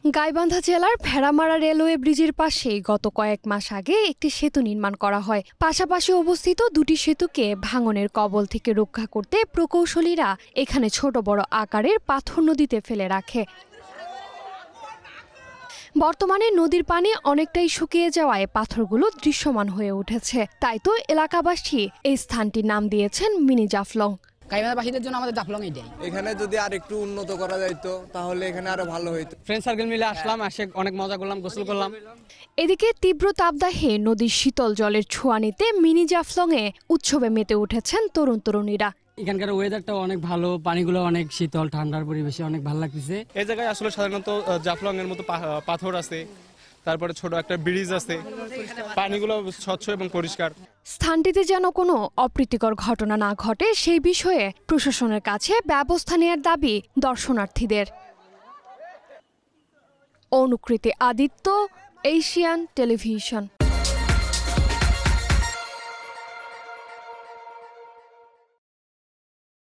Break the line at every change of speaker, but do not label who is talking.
গাইবান্ধা জেলার ভেড়ামারা রেলওয়ে ব্রিজের পাশে গত কয়েক মাস আগে একটি সেতু নির্মাণ করা হয়। পাশাপাশি অবস্থিত দুটি সেতুকে ভাঙনের কবল থেকে রক্ষা করতে প্রকৌশলীরা এখানে ছোট বড় আকারের পাথর নদীতে ফেলে রাখে। বর্তমানে নদীর পানি অনেকটাই শুকিয়ে যাওয়ায় পাথরগুলো দৃশ্যমান হয়ে উঠেছে। তাই তো এলাকাবাসী এই স্থানটির নাম দিয়েছেন মিনি জাফলং।
গাইবান্ধাবাসীদের জন্য আমাদের জাফলং এটাই।
এখানে যদি আর একটু উন্নত করা যাইতো তাহলে এখানে আরো ভালো হইতো।
ফ্রেন্ড সার্কেল মিলে আসলাম, আসে অনেক মজা করলাম, গোসল করলাম।
এদিকে তীব্র তাপদাহে নদীর শীতল জলের ছোঁয়া নিতে মিনি জাফলংয়ে উৎসবে মেতে উঠেছেন তরুণ তরুণীরা।
এখানকার ওয়েদারটা অনেক ভালো, পানিগুলো অনেক শীতল, ঠান্ডার পরিবেশে অনেক ভালো লাগতেছে।
এই জায়গায় আসলে সাধারণত জাফলং এর মতো পাথর আছে, তারপরে ছোট একটা ব্রিজ আছে, পানিগুলো স্বচ্ছ এবং পরিষ্কার।
স্থানটিতে যেন কোনো অপ্রীতিকর ঘটনা না ঘটে সেই বিষয়ে প্রশাসনের কাছে ব্যবস্থা নেয়ার দাবি দর্শনার্থীদের। অনুকৃতি আদিত্য, এশিয়ান টেলিভিশন।